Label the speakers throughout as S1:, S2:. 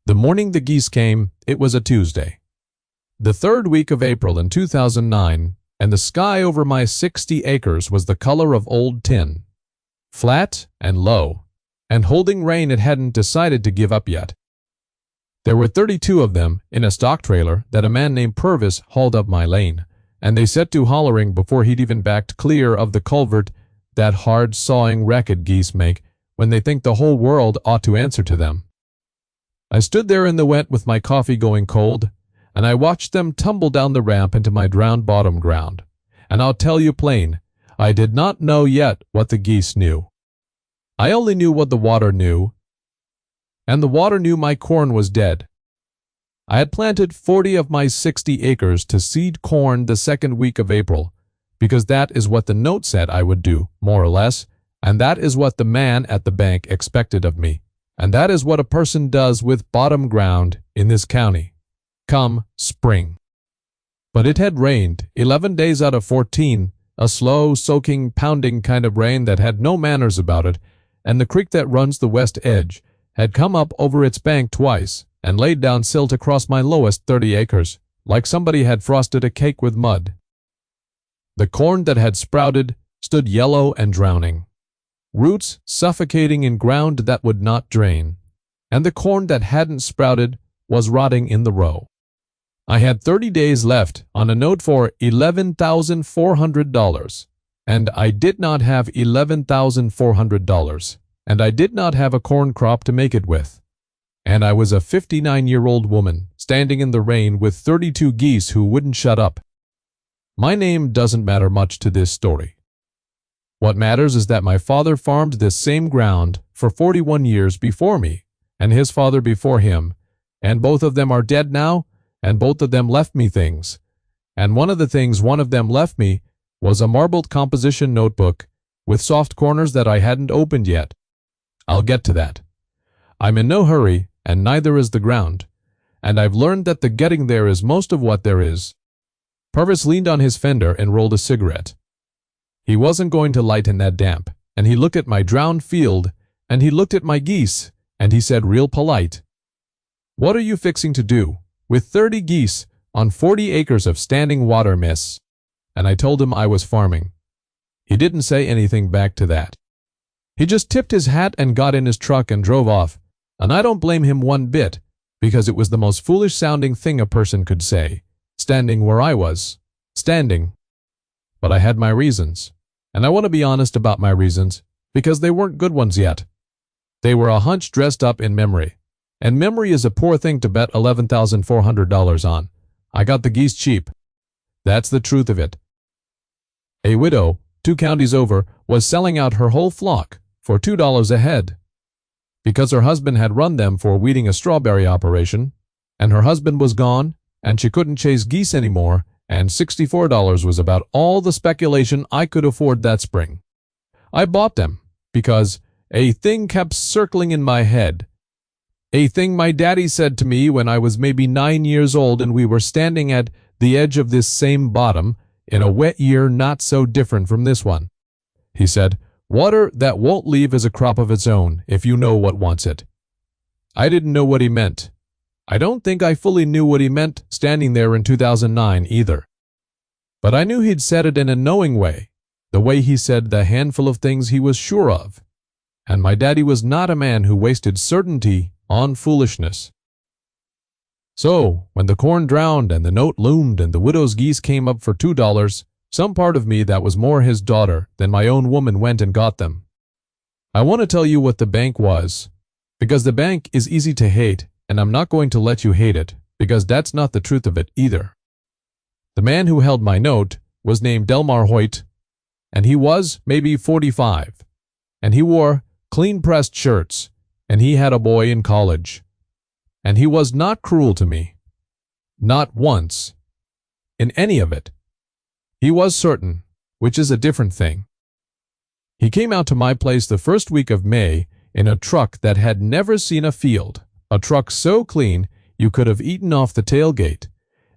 S1: The morning the geese came, it was a Tuesday. The third week of April in 2009, and the sky over my 60 acres was the color of old tin. Flat and low, and holding rain it hadn't decided to give up yet. There were 32 of them in a stock trailer that a man named Purvis hauled up my lane, and they set to hollering before he'd even backed clear of the culvert that hard sawing racket geese make when they think the whole world ought to answer to them. I stood there in the wet with my coffee going cold, and I watched them tumble down the ramp into my drowned bottom ground. And I'll tell you plain, I did not know yet what the geese knew. I only knew what the water knew, and the water knew my corn was dead. I had planted 40 of my 60 acres to seed corn the second week of April, because that is what the note said I would do, more or less, and that is what the man at the bank expected of me. And that is what a person does with bottom ground in this county, come spring. But it had rained 11 days out of 14, a slow, soaking, pounding kind of rain that had no manners about it, and the creek that runs the west edge had come up over its bank twice and laid down silt across my lowest 30 acres, like somebody had frosted a cake with mud. The corn that had sprouted stood yellow and drowning, roots suffocating in ground that would not drain, and the corn that hadn't sprouted was rotting in the row. I had 30 days left on a note for $11,400, and I did not have $11,400, and I did not have a corn crop to make it with. And I was a 59-year-old woman standing in the rain with 32 geese who wouldn't shut up. My name doesn't matter much to this story. What matters is that my father farmed this same ground for 41 years before me, and his father before him, and both of them are dead now, and both of them left me things. And one of the things one of them left me was a marbled composition notebook with soft corners that I hadn't opened yet. I'll get to that. I'm in no hurry, and neither is the ground, and I've learned that the getting there is most of what there is. Purvis leaned on his fender and rolled a cigarette. He wasn't going to lighten that damp, and he looked at my drowned field, and he looked at my geese, and he said real polite, "What are you fixing to do with 30 geese on 40 acres of standing water, miss?" And I told him I was farming. He didn't say anything back to that. He just tipped his hat and got in his truck and drove off, and I don't blame him one bit, because it was the most foolish-sounding thing a person could say, standing where I was, standing. But I had my reasons. And I want to be honest about my reasons, because they weren't good ones yet. They were a hunch dressed up in memory. And memory is a poor thing to bet $11,400 on. I got the geese cheap. That's the truth of it. A widow, 2 counties over, was selling out her whole flock for $2 a head, because her husband had run them for weeding a strawberry operation, and her husband was gone, and she couldn't chase geese anymore, and $64 was about all the speculation I could afford that spring. I bought them because a thing kept circling in my head, a thing my daddy said to me when I was maybe 9 years old and we were standing at the edge of this same bottom in a wet year not so different from this one. He said, "Water that won't leave is a crop of its own if you know what wants it." I didn't know what he meant. I don't think I fully knew what he meant standing there in 2009 either. But I knew he'd said it in a knowing way, the way he said the handful of things he was sure of. And my daddy was not a man who wasted certainty on foolishness. So, when the corn drowned and the note loomed and the widow's geese came up for $2, some part of me that was more his daughter than my own woman went and got them. I want to tell you what the bank was, because the bank is easy to hate, and I'm not going to let you hate it, because that's not the truth of it either. The man who held my note was named Delmar Hoyt, and he was maybe 45, and he wore clean-pressed shirts, and he had a boy in college. And he was not cruel to me. Not once. In any of it. He was certain, which is a different thing. He came out to my place the first week of May in a truck that had never seen a field, a truck so clean you could have eaten off the tailgate,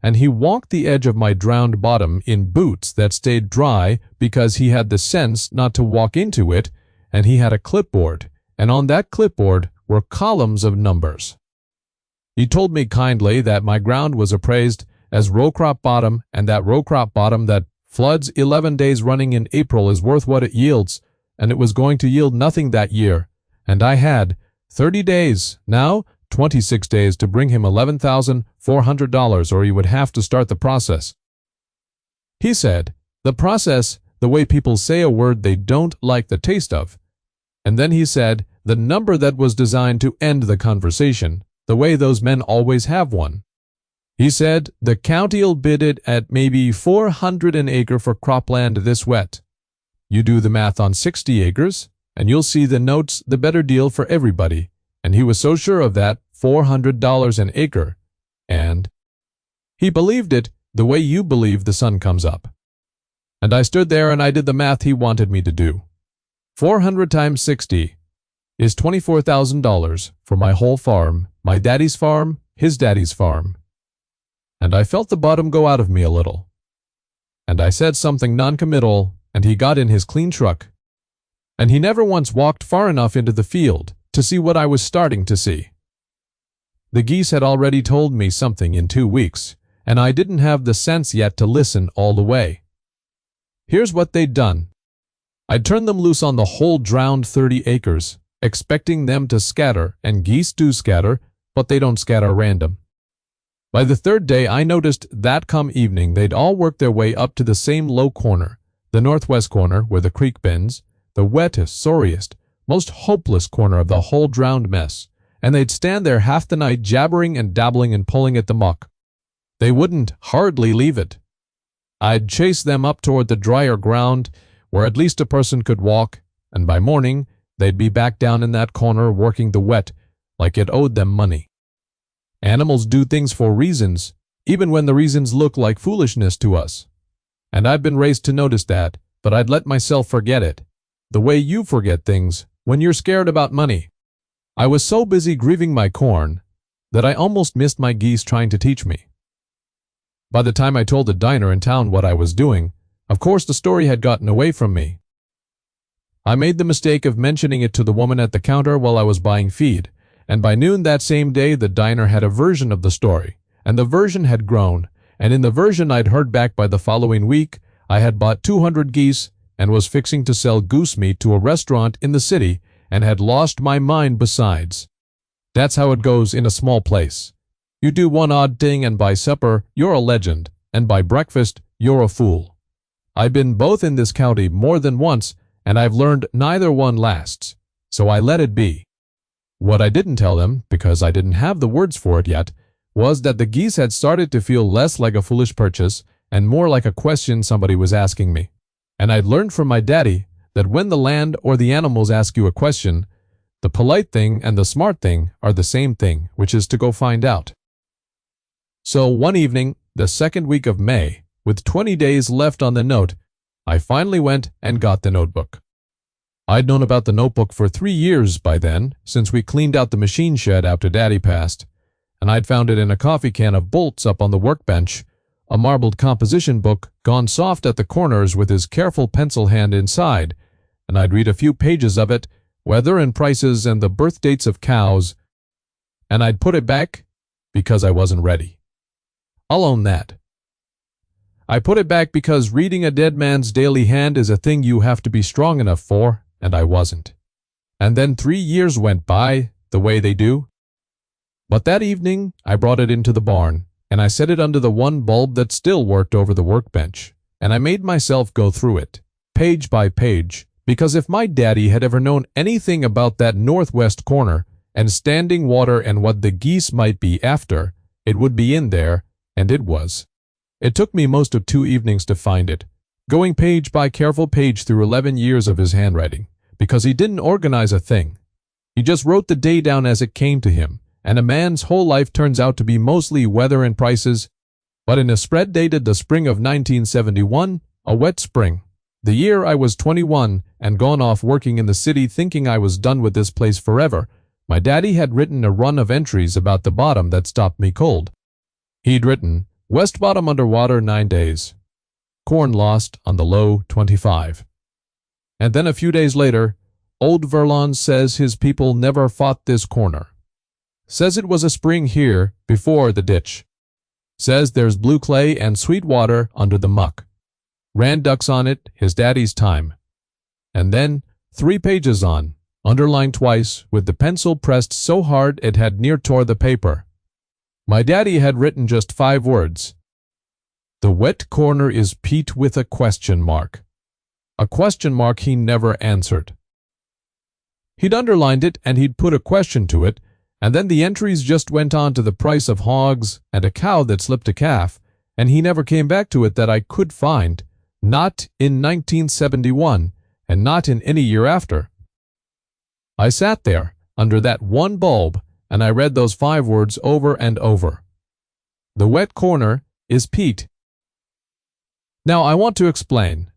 S1: and he walked the edge of my drowned bottom in boots that stayed dry because he had the sense not to walk into it, and he had a clipboard, and on that clipboard were columns of numbers. He told me kindly that my ground was appraised as row crop bottom, and that row crop bottom that floods 11 days running in April is worth what it yields, and it was going to yield nothing that year, and I had 30 days, now 26 days, to bring him $11,400, or he would have to start the process. He said, the process, the way people say a word they don't like the taste of. And then he said, the number that was designed to end the conversation, the way those men always have one. He said, the county'll bid it at maybe 400 an acre for cropland this wet. You do the math on 60 acres, and you'll see the notes the better deal for everybody. And he was so sure of that $400 an acre. And he believed it the way you believe the sun comes up. And I stood there and I did the math he wanted me to do. 400 times 60 is $24,000 for my whole farm, my daddy's farm, his daddy's farm. And I felt the bottom go out of me a little. And I said something non-committal, and he got in his clean truck. And he never once walked far enough into the field to see what I was starting to see. The geese had already told me something in 2 weeks, and I didn't have the sense yet to listen all the way. Here's what they'd done. I'd turned them loose on the whole drowned 30 acres, expecting them to scatter, and geese do scatter, but they don't scatter random. By the third day, I noticed that come evening they'd all work their way up to the same low corner, the northwest corner where the creek bends, the wettest, sorriest, most hopeless corner of the whole drowned mess, and they'd stand there half the night jabbering and dabbling and pulling at the muck. They wouldn't hardly leave it. I'd chase them up toward the drier ground, where at least a person could walk, and by morning they'd be back down in that corner working the wet like it owed them money. Animals do things for reasons, even when the reasons look like foolishness to us. And I've been raised to notice that, but I'd let myself forget it, the way you forget things when you're scared about money. I was so busy grieving my corn that I almost missed my geese trying to teach me. By the time I told the diner in town what I was doing, of course the story had gotten away from me. I made the mistake of mentioning it to the woman at the counter while I was buying feed, and by noon that same day the diner had a version of the story, and the version had grown, and in the version I'd heard back by the following week, I had bought 200 geese and was fixing to sell goose meat to a restaurant in the city and had lost my mind besides. That's how it goes in a small place. You do one odd thing and by supper you're a legend, and by breakfast you're a fool. I've been both in this county more than once, and I've learned neither one lasts, so I let it be. What I didn't tell them, because I didn't have the words for it yet, was that the geese had started to feel less like a foolish purchase and more like a question somebody was asking me. And I'd learned from my daddy that when the land or the animals ask you a question, the polite thing and the smart thing are the same thing, which is to go find out. So one evening, the second week of May, with 20 days left on the note, I finally went and got the notebook. I'd known about the notebook for 3 years by then, since we cleaned out the machine shed after Daddy passed, and I'd found it in a coffee can of bolts up on the workbench, a marbled composition book gone soft at the corners with his careful pencil hand inside, and I'd read a few pages of it, weather and prices and the birth dates of cows, and I'd put it back because I wasn't ready. I'll own that. I put it back because reading a dead man's daily hand is a thing you have to be strong enough for, and I wasn't. And then 3 years went by, the way they do. But that evening, I brought it into the barn, and I set it under the one bulb that still worked over the workbench, and I made myself go through it, page by page, because if my daddy had ever known anything about that northwest corner, and standing water and what the geese might be after, it would be in there, and it was. It took me most of 2 evenings to find it, going page by careful page through 11 years of his handwriting, because he didn't organize a thing. He just wrote the day down as it came to him, and a man's whole life turns out to be mostly weather and prices, but in a spread dated the spring of 1971, a wet spring, the year I was 21 and gone off working in the city thinking I was done with this place forever, my daddy had written a run of entries about the bottom that stopped me cold. He'd written, West bottom underwater 9 days. Corn lost on the low 25. And then a few days later, old Verlon says his people never fought this corner. Says it was a spring here before the ditch. Says there's blue clay and sweet water under the muck. Ran ducks on it his daddy's time. And then 3 pages on, underlined twice, with the pencil pressed so hard it had near tore the paper. My daddy had written just 5 words. The wet corner is Pete with a question mark. A question mark he never answered. He'd underlined it and he'd put a question to it, and then the entries just went on to the price of hogs and a cow that slipped a calf, and he never came back to it that I could find, not in 1971, and not in any year after. I sat there, under that one bulb, and I read those 5 words over and over. The wet corner is Pete. Now I want to explain.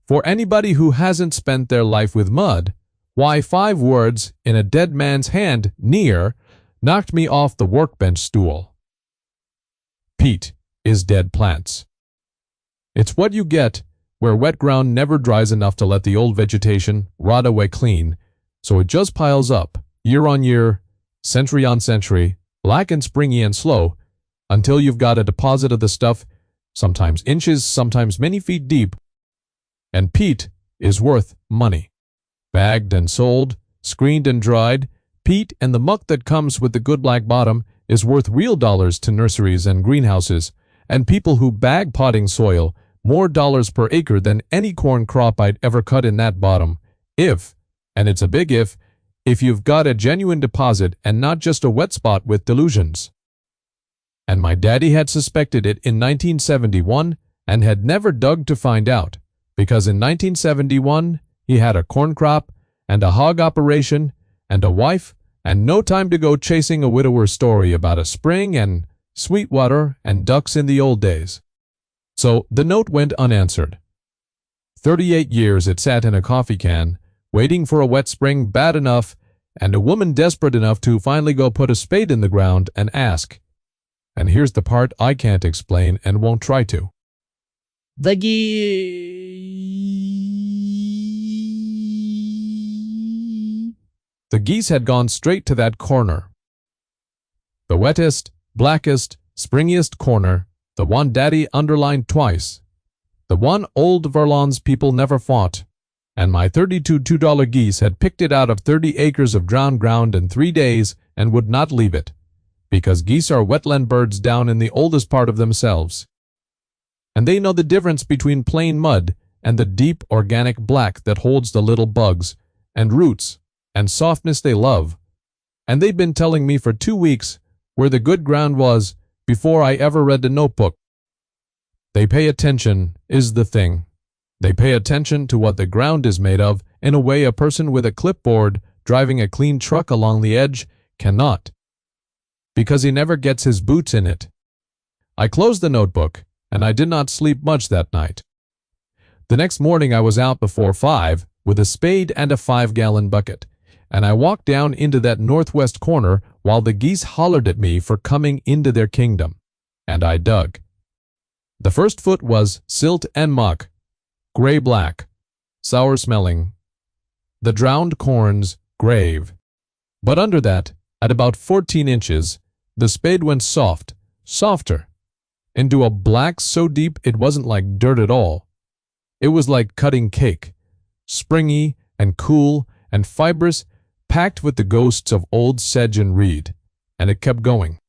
S1: For anybody who hasn't spent their life with mud, why 5 words in a dead man's hand near knocked me off the workbench stool. Pete is dead plants. It's what you get where wet ground never dries enough to let the old vegetation rot away clean, so it just piles up, year on year, century on century, black and springy and slow, until you've got a deposit of the stuff, sometimes inches, sometimes many feet deep. And peat is worth money. Bagged and sold, screened and dried, peat and the muck that comes with the good black bottom is worth real dollars to nurseries and greenhouses, and people who bag potting soil more dollars per acre than any corn crop I'd ever cut in that bottom, if, and it's a big if you've got a genuine deposit and not just a wet spot with delusions. And my daddy had suspected it in 1971 and had never dug to find out, because in 1971 he had a corn crop and a hog operation and a wife and no time to go chasing a widower's story about a spring and sweet water and ducks in the old days. So the note went unanswered. 38 years it sat in a coffee can, waiting for a wet spring bad enough and a woman desperate enough to finally go put a spade in the ground and ask. And here's the part I can't explain and won't try to.
S2: The geese
S1: had gone straight to that corner. The wettest, blackest, springiest corner, the one Daddy underlined twice. The one old Verlon's people never fought. And my 32 $2 geese had picked it out of 30 acres of drowned ground in 3 days and would not leave it, because geese are wetland birds down in the oldest part of themselves. And they know the difference between plain mud and the deep organic black that holds the little bugs and roots and softness they love. And they've been telling me for 2 weeks where the good ground was before I ever read the notebook. They pay attention is the thing. They pay attention to what the ground is made of in a way a person with a clipboard driving a clean truck along the edge cannot, because he never gets his boots in it. I closed the notebook, and I did not sleep much that night. The next morning I was out before 5 with a spade and a 5-gallon bucket, and I walked down into that northwest corner while the geese hollered at me for coming into their kingdom, and I dug. The first foot was silt and muck, gray-black, sour-smelling. The drowned corn's grave. But under that, at about 14 inches, the spade went soft, softer, into a black so deep it wasn't like dirt at all. It was like cutting cake, springy and cool and fibrous, packed with the ghosts of old sedge and reed, and it kept going.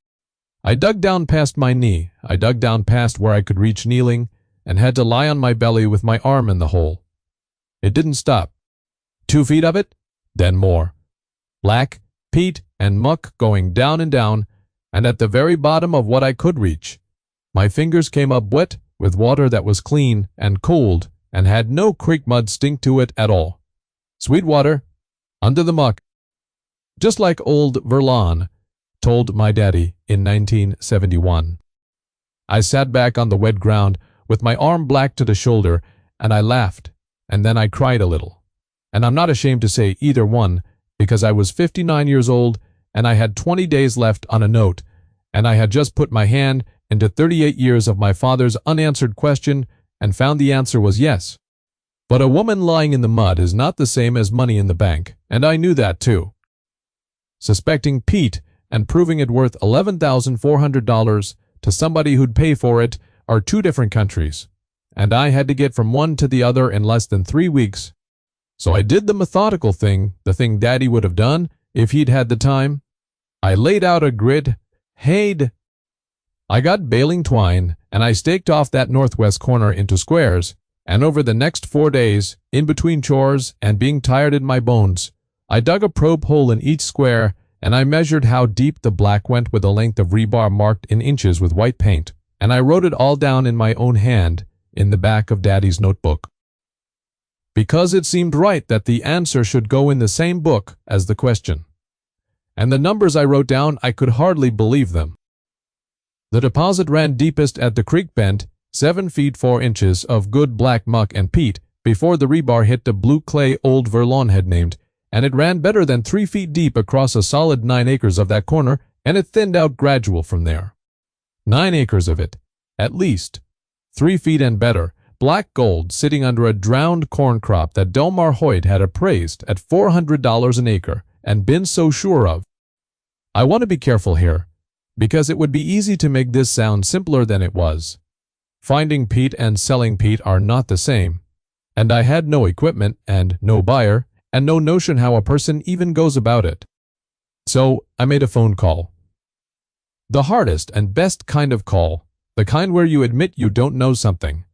S1: I dug down past my knee, I dug down past where I could reach kneeling, and had to lie on my belly with my arm in the hole. It didn't stop. 2 feet of it, then more. Black, peat, and muck going down and down, and at the very bottom of what I could reach, my fingers came up wet with water that was clean and cold and had no creek mud stink to it at all. Sweet water, under the muck, just like old Verlon told my daddy in 1971. I sat back on the wet ground with my arm black to the shoulder, and I laughed, and then I cried a little. And I'm not ashamed to say either one, because I was 59 years old, and I had 20 days left on a note, and I had just put my hand into 38 years of my father's unanswered question and found the answer was yes. But a woman lying in the mud is not the same as money in the bank, and I knew that too. Suspecting Pete and proving it worth $11,400 to somebody who'd pay for it are two different countries, and I had to get from one to the other in less than 3 weeks. So I did the methodical thing, the thing Daddy would have done if he'd had the time. I laid out a grid. I got baling twine, and I staked off that northwest corner into squares, and over the next 4 days, in between chores and being tired in my bones, I dug a probe hole in each square, and I measured how deep the black went with a length of rebar marked in inches with white paint, and I wrote it all down in my own hand in the back of Daddy's notebook. Because it seemed right that the answer should go in the same book as the question. And the numbers I wrote down, I could hardly believe them. The deposit ran deepest at the creek bend, 7 feet 4 inches of good black muck and peat before the rebar hit the blue clay old Verlon had named, and it ran better than 3 feet deep across a solid 9 acres of that corner, and it thinned out gradual from there. 9 acres of it, at least, 3 feet and better, black gold sitting under a drowned corn crop that Delmar Hoyt had appraised at $400 an acre and been so sure of. I want to be careful here, because it would be easy to make this sound simpler than it was. Finding peat and selling peat are not the same, and I had no equipment and no buyer and no notion how a person even goes about it. So I made a phone call. The hardest and best kind of call, the kind where you admit you don't know something.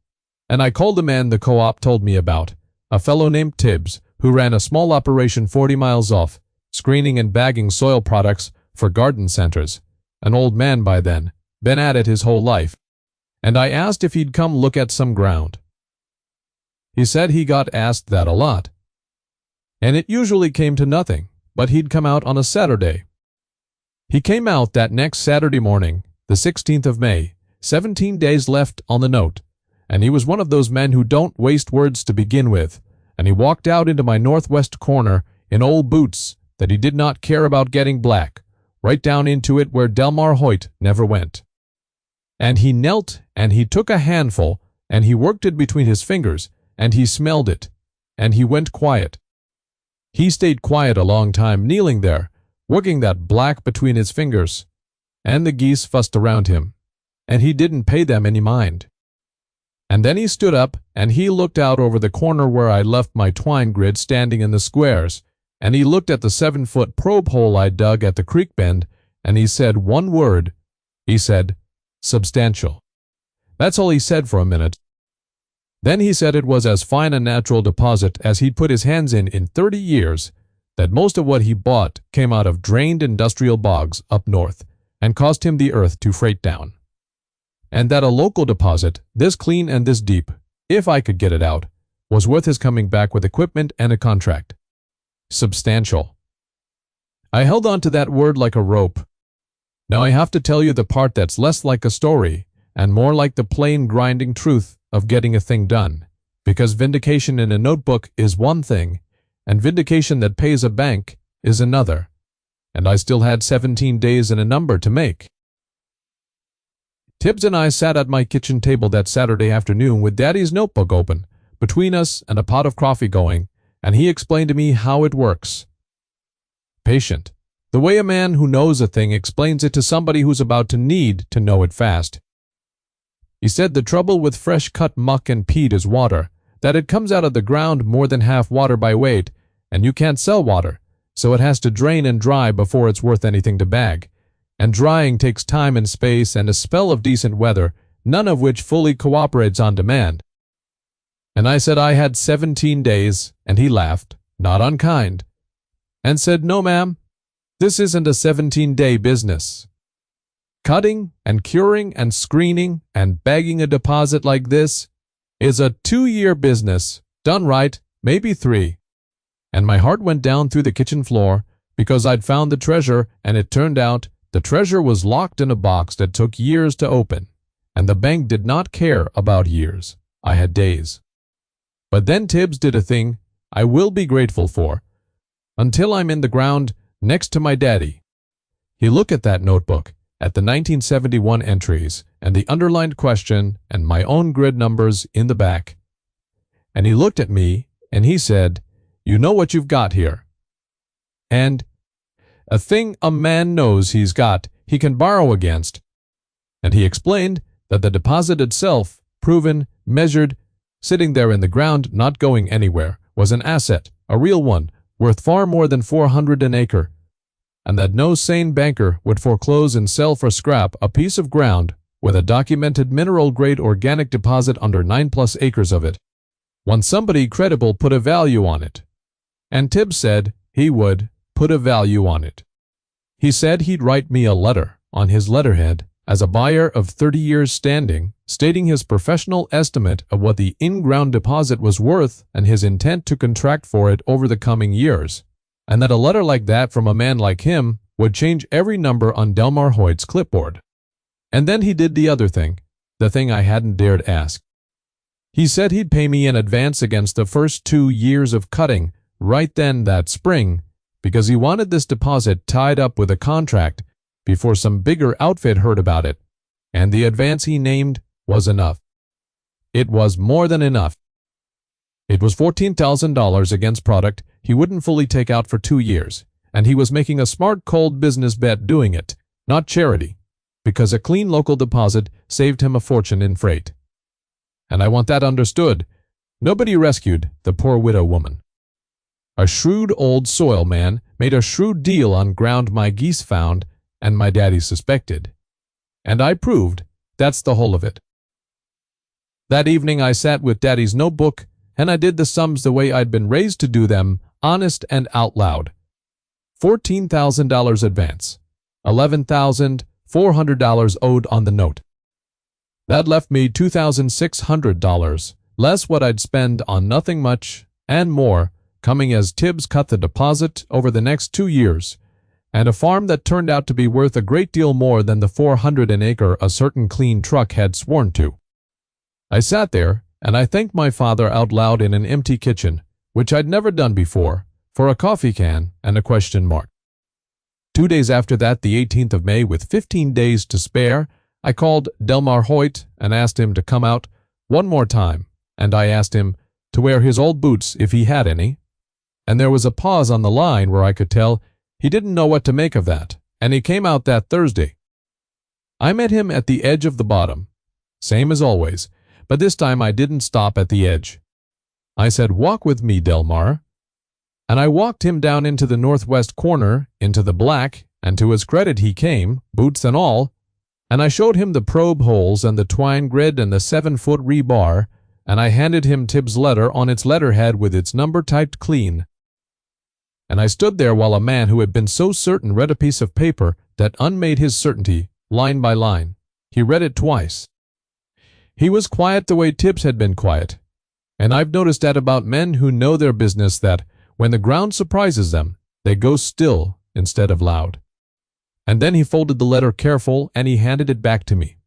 S1: And I called the man the co-op told me about, a fellow named Tibbs, who ran a small operation 40 miles off, screening and bagging soil products for garden centers. An old man by then, been at it his whole life. And I asked if he'd come look at some ground. He said he got asked that a lot. And it usually came to nothing, but he'd come out on a Saturday. He came out that next Saturday morning, the 16th of May, 17 days left on the note, and he was one of those men who don't waste words to begin with, and he walked out into my northwest corner in old boots that he did not care about getting black, right down into it where Delmar Hoyt never went. And he knelt, and he took a handful, and he worked it between his fingers, and he smelled it, and he went quiet. He stayed quiet a long time, kneeling there, working that black between his fingers, and the geese fussed around him, and he didn't pay them any mind. And then he stood up, and he looked out over the corner where I left my twine grid standing in the squares, and he looked at the 7-foot probe hole I dug at the creek bend, and he said one word. He said, "Substantial." That's all he said for a minute. Then he said it was as fine a natural deposit as he'd put his hands in 30 years, that most of what he bought came out of drained industrial bogs up north and cost him the earth to freight down. And that a local deposit, this clean and this deep, if I could get it out, was worth his coming back with equipment and a contract. Substantial. I held on to that word like a rope. Now I have to tell you the part that's less like a story and more like the plain grinding truth of getting a thing done, because vindication in a notebook is one thing, and vindication that pays a bank is another, and I still had 17 days and a number to make. Tibbs and I sat at my kitchen table that Saturday afternoon with Daddy's notebook open, between us and a pot of coffee going, and he explained to me how it works. Patient. The way a man who knows a thing explains it to somebody who's about to need to know it fast. He said the trouble with fresh-cut muck and peat is water, that it comes out of the ground more than half water by weight, and you can't sell water, so it has to drain and dry before it's worth anything to bag. And drying takes time and space and a spell of decent weather, none of which fully cooperates on demand. And I said I had 17 days, and he laughed, not unkind, and said, "No, ma'am, this isn't a 17-day business. Cutting and curing and screening and bagging a deposit like this is a 2-year business, done right, maybe 3. And my heart went down through the kitchen floor because I'd found the treasure, and it turned out the treasure was locked in a box that took years to open, and the bank did not care about years. I had days. But then Tibbs did a thing I will be grateful for, until I'm in the ground next to my daddy. He looked at that notebook, at the 1971 entries and the underlined question and my own grid numbers in the back. And he looked at me and he said, "You know what you've got here." And a thing a man knows he's got he can borrow against. And he explained that the deposit itself, proven, measured, sitting there in the ground, not going anywhere, was an asset, a real one, worth far more than 400 an acre, and that no sane banker would foreclose and sell for scrap a piece of ground with a documented mineral-grade organic deposit under 9+ acres of it, when somebody credible put a value on it. And Tibbs said he would put a value on it. He said he'd write me a letter on his letterhead as a buyer of 30 years standing, stating his professional estimate of what the in-ground deposit was worth and his intent to contract for it over the coming years, and that a letter like that from a man like him would change every number on Delmar Hoyt's clipboard. And then he did the other thing, the thing I hadn't dared ask. He said he'd pay me in advance against the first 2 years of cutting right then that spring, because he wanted this deposit tied up with a contract before some bigger outfit heard about it, and the advance he named was enough. It was more than enough. It was $14,000 against product he wouldn't fully take out for 2 years, and he was making a smart cold business bet doing it, not charity, because a clean local deposit saved him a fortune in freight. And I want that understood. Nobody rescued the poor widow woman. A shrewd old soil man made a shrewd deal on ground my geese found and my daddy suspected. And I proved that's the whole of it. That evening I sat with Daddy's notebook and I did the sums the way I'd been raised to do them, honest and out loud. $14,000 advance, $11,400 owed on the note. That left me $2,600, less what I'd spend on nothing much and more, coming as Tibbs cut the deposit over the next 2 years, and a farm that turned out to be worth a great deal more than the 400 an acre a certain clean truck had sworn to. I sat there, and I thanked my father out loud in an empty kitchen, which I'd never done before, for a coffee can and a question mark. 2 days after that, the 18th of May, with 15 days to spare, I called Delmar Hoyt and asked him to come out one more time, and I asked him to wear his old boots if he had any. And there was a pause on the line where I could tell he didn't know what to make of that, and he came out that Thursday. I met him at the edge of the bottom, same as always, but this time I didn't stop at the edge. I said, "Walk with me, Delmar." And I walked him down into the northwest corner, into the black, and to his credit he came, boots and all, and I showed him the probe holes and the twine grid and the 7-foot rebar, and I handed him Tibbs' letter on its letterhead with its number typed clean. And I stood there while a man who had been so certain read a piece of paper that unmade his certainty, line by line. He read it twice. He was quiet the way Tibbs had been quiet, and I've noticed that about men who know their business, that when the ground surprises them, they go still instead of loud. And then he folded the letter careful and he handed it back to me.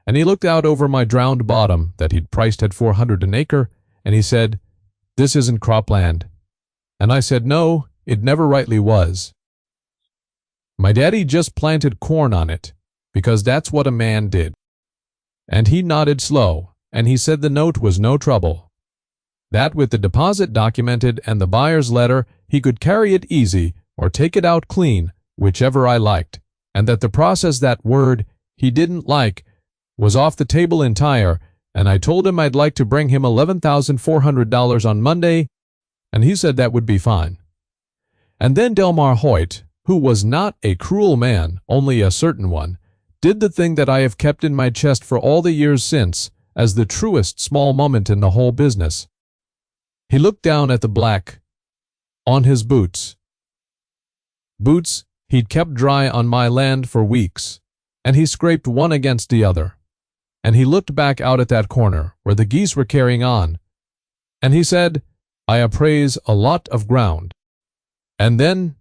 S1: And he looked out over my drowned bottom that he'd priced at 400 an acre, and he said, "This isn't cropland." And I said, "No, it never rightly was. My daddy just planted corn on it, because that's what a man did." And he nodded slow, and he said the note was no trouble. That with the deposit documented and the buyer's letter, he could carry it easy or take it out clean, whichever I liked, and that the process, that word he didn't like, was off the table entire, and I told him I'd like to bring him $11,400 on Monday, and he said that would be fine. And then Delmar Hoyt, who was not a cruel man, only a certain one, did the thing that I have kept in my chest for all the years since as the truest small moment in the whole business. He looked down at the black on his boots. Boots he'd kept dry on my land for weeks, and he scraped one against the other. And he looked back out at that corner where the geese were carrying on, and he said, "I appraise a lot of ground. And then,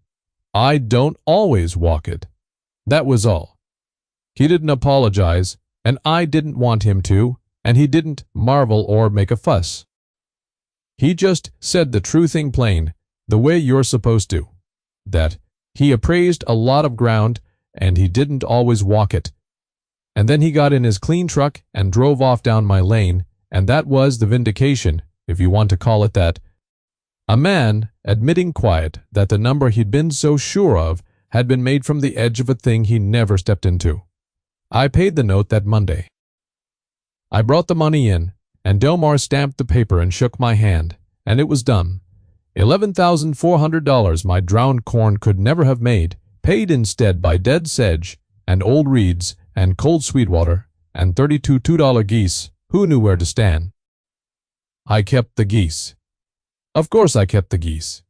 S1: I don't always walk it." That was all. He didn't apologize, and I didn't want him to, and he didn't marvel or make a fuss. He just said the true thing plain, the way you're supposed to, that he appraised a lot of ground, and he didn't always walk it. And then he got in his clean truck and drove off down my lane, and that was the vindication, if you want to call it that. A man admitting quiet that the number he'd been so sure of had been made from the edge of a thing he never stepped into. I paid the note that Monday. I brought the money in, and Delmar stamped the paper and shook my hand, and it was done. $11,400 my drowned corn could never have made, paid instead by dead sedge, and old reeds, and cold Sweetwater, and 32 $2 geese, who knew where to stand. I kept the geese. Of course I kept the geese.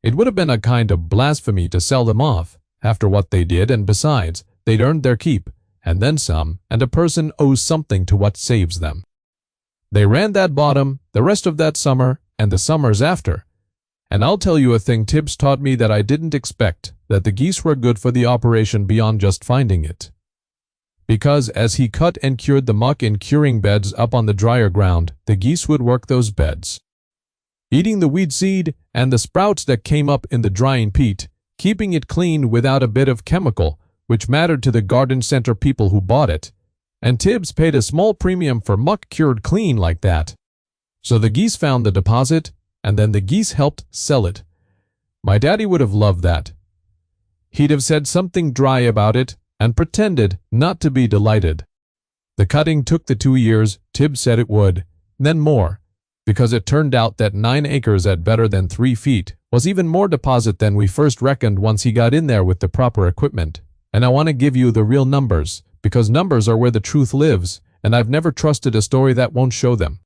S1: It would have been a kind of blasphemy to sell them off, after what they did, and besides, they'd earned their keep, and then some, and a person owes something to what saves them. They ran that bottom the rest of that summer and the summers after. And I'll tell you a thing Tibbs taught me that I didn't expect, that the geese were good for the operation beyond just finding it. Because as he cut and cured the muck in curing beds up on the drier ground, the geese would work those beds, eating the weed seed and the sprouts that came up in the drying peat, keeping it clean without a bit of chemical, which mattered to the garden center people who bought it. And Tibbs paid a small premium for muck cured clean like that. So the geese found the deposit, and then the geese helped sell it. My daddy would have loved that. He'd have said something dry about it and pretended not to be delighted. The cutting took the 2 years Tibbs said it would, then more, because it turned out that 9 acres at better than 3 feet was even more deposit than we first reckoned once he got in there with the proper equipment. And I want to give you the real numbers, because numbers are where the truth lives, and I've never trusted a story that won't show them.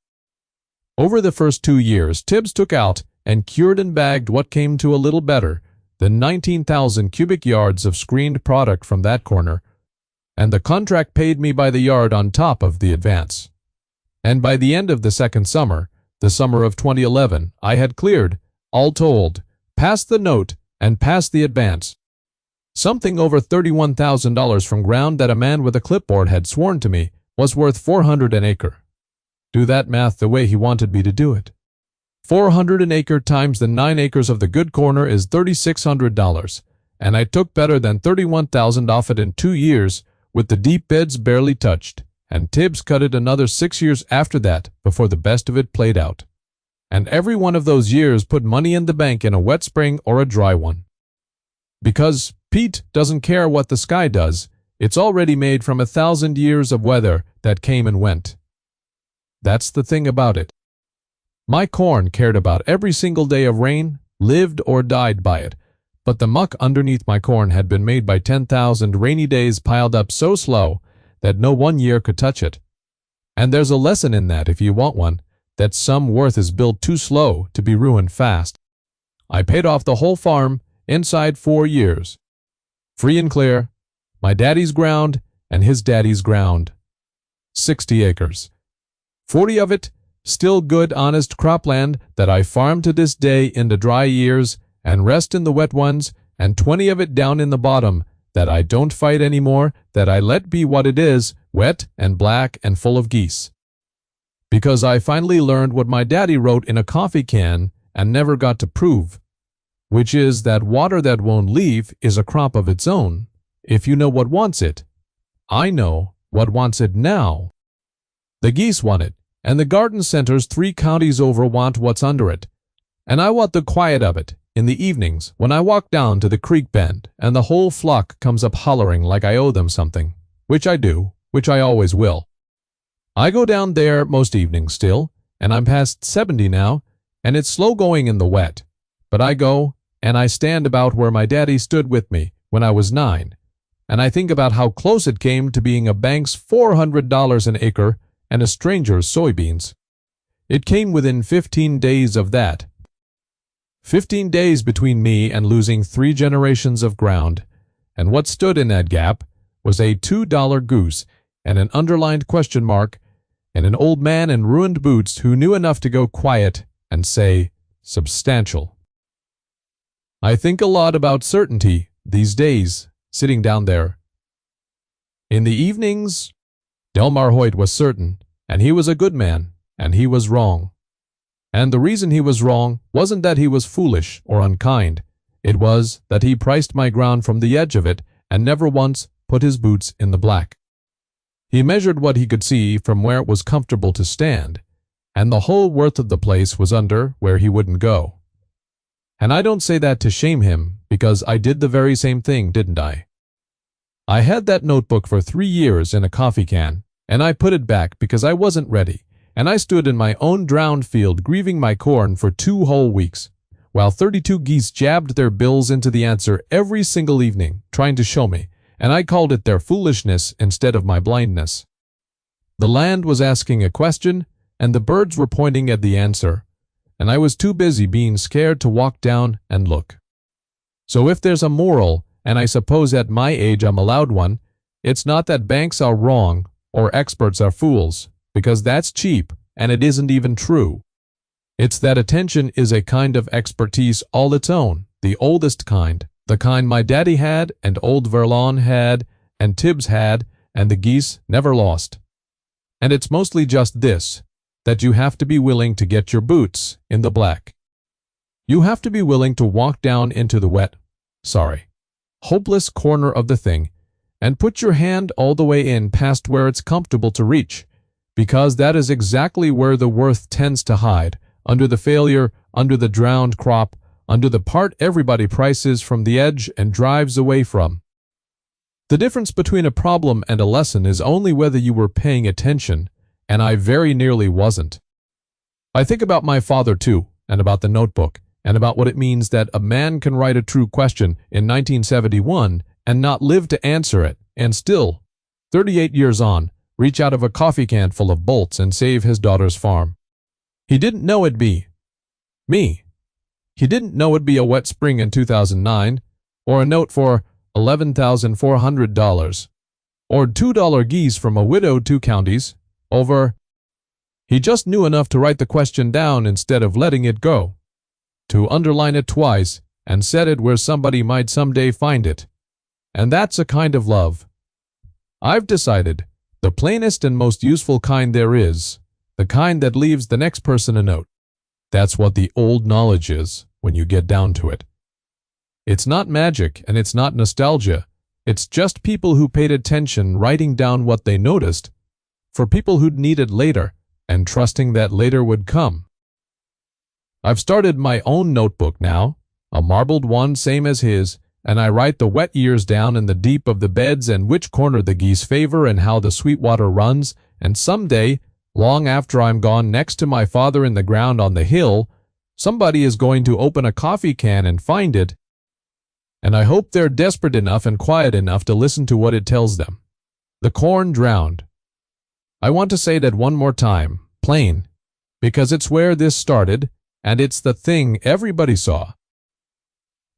S1: Over the first 2 years, Tibbs took out and cured and bagged what came to a little better than 19,000 cubic yards of screened product from that corner, and the contract paid me by the yard on top of the advance. And by the end of the second summer, the summer of 2011, I had cleared, all told, past the note and past the advance, something over $31,000 from ground that a man with a clipboard had sworn to me was worth $400 an acre. Do that math the way he wanted me to do it. $400 an acre times the 9 acres of the good corner is $3,600, and I took better than $31,000 off it in 2 years, with the deep beds barely touched, and Tibbs cut it another 6 years after that before the best of it played out. And every one of those years put money in the bank in a wet spring or a dry one. Because Pete doesn't care what the sky does, it's already made from 1,000 years of weather that came and went. That's the thing about it. My corn cared about every single day of rain, lived or died by it, but the muck underneath my corn had been made by 10,000 rainy days piled up so slow that no one year could touch it. And there's a lesson in that, if you want one, that some worth is built too slow to be ruined fast. I paid off the whole farm inside 4 years. Free and clear, my daddy's ground and his daddy's ground. 60 acres. 40 of it, still good honest cropland that I farm to this day in the dry years and rest in the wet ones, and 20 of it down in the bottom that I don't fight anymore, that I let be what it is, wet and black and full of geese. Because I finally learned what my daddy wrote in a coffee can and never got to prove, which is that water that won't leave is a crop of its own, if you know what wants it. I know what wants it now. The geese want it, and the garden centers 3 counties over want what's under it. And I want the quiet of it, in the evenings, when I walk down to the creek bend, and the whole flock comes up hollering like I owe them something, which I do, which I always will. I go down there most evenings still, and I'm past 70 now, and it's slow going in the wet. But I go, and I stand about where my daddy stood with me when I was 9, and I think about how close it came to being a bank's $400 an acre and a stranger's soybeans. It came within 15 days of that. 15 days between me and losing 3 generations of ground, and what stood in that gap was a $2 goose and an underlined question mark and an old man in ruined boots who knew enough to go quiet and say, substantial. I think a lot about certainty these days, sitting down there. In the evenings, Delmar Hoyt was certain, and he was a good man, and he was wrong. And the reason he was wrong wasn't that he was foolish or unkind. It was that he priced my ground from the edge of it and never once put his boots in the black. He measured what he could see from where it was comfortable to stand, and the whole worth of the place was under where he wouldn't go. And I don't say that to shame him, because I did the very same thing, didn't I? I had that notebook for 3 years in a coffee can, and I put it back because I wasn't ready, and I stood in my own drowned field grieving my corn for 2 whole weeks, while 32 geese jabbed their bills into the answer every single evening, trying to show me, and I called it their foolishness instead of my blindness. The land was asking a question, and the birds were pointing at the answer, and I was too busy being scared to walk down and look. So if there's a moral, and I suppose at my age I'm allowed one, it's not that banks are wrong or experts are fools, because that's cheap and it isn't even true. It's that attention is a kind of expertise all its own, the oldest kind, the kind my daddy had and old Verlon had and Tibbs had and the geese never lost. And it's mostly just this, that you have to be willing to get your boots in the black. You have to be willing to walk down into the hopeless corner of the thing, and put your hand all the way in past where it's comfortable to reach, because that is exactly where the worth tends to hide, under the failure, under the drowned crop, under the part everybody prices from the edge and drives away from. The difference between a problem and a lesson is only whether you were paying attention, and I very nearly wasn't. I think about my father too, and about the notebook, and about what it means that a man can write a true question in 1971 and not live to answer it, and still, 38 years on, reach out of a coffee can full of bolts and save his daughter's farm. He didn't know it'd be me. He didn't know it'd be a wet spring in 2009, or a note for $11,400, or $2 geese from a widow 2 counties, over. He just knew enough to write the question down instead of letting it go, to underline it twice and set it where somebody might someday find it. And that's a kind of love. I've decided, the plainest and most useful kind there is, the kind that leaves the next person a note. That's what the old knowledge is, when you get down to it. It's not magic and it's not nostalgia. It's just people who paid attention writing down what they noticed, for people who'd need it later, and trusting that later would come. I've started my own notebook now, a marbled one same as his, and I write the wet years down in the deep of the beds and which corner the geese favor and how the sweet water runs, and someday, long after I'm gone next to my father in the ground on the hill, somebody is going to open a coffee can and find it, and I hope they're desperate enough and quiet enough to listen to what it tells them. The corn drowned. I want to say that one more time, plain, because it's where this started, and it's the thing everybody saw.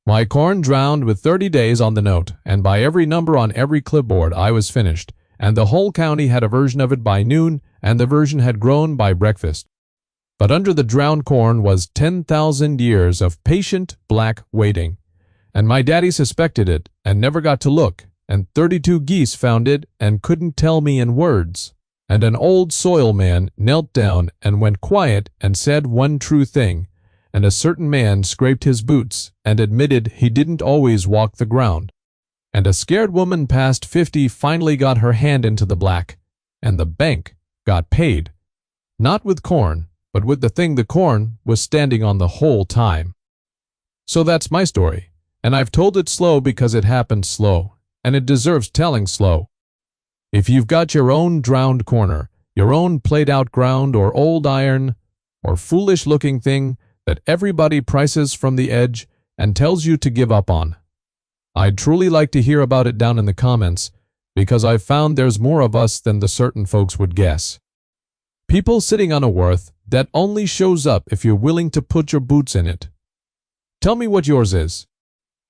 S1: My corn drowned with 30 days on the note, and by every number on every clipboard I was finished, and the whole county had a version of it by noon, and the version had grown by breakfast. But under the drowned corn was 10,000 years of patient black waiting, and my daddy suspected it and never got to look, and 32 geese found it and couldn't tell me in words, and an old soil man knelt down and went quiet and said one true thing, and a certain man scraped his boots and admitted he didn't always walk the ground, and a scared woman past 50 finally got her hand into the black, and the bank got paid, not with corn, but with the thing the corn was standing on the whole time. So that's my story, and I've told it slow because it happened slow, and it deserves telling slow. If you've got your own drowned corner, your own played-out ground or old iron or foolish-looking thing that everybody prices from the edge and tells you to give up on, I'd truly like to hear about it down in the comments, because I've found there's more of us than the certain folks would guess. People sitting on a worth that only shows up if you're willing to put your boots in it. Tell me what yours is.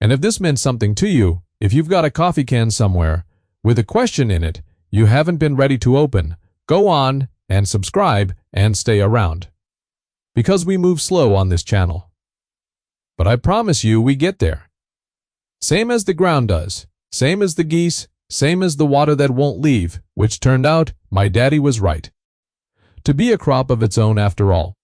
S1: And if this meant something to you, if you've got a coffee can somewhere with a question in it you haven't been ready to open, go on and subscribe and stay around, because we move slow on this channel. But I promise you we get there. Same as the ground does, same as the geese, same as the water that won't leave, which turned out my daddy was right to be a crop of its own after all.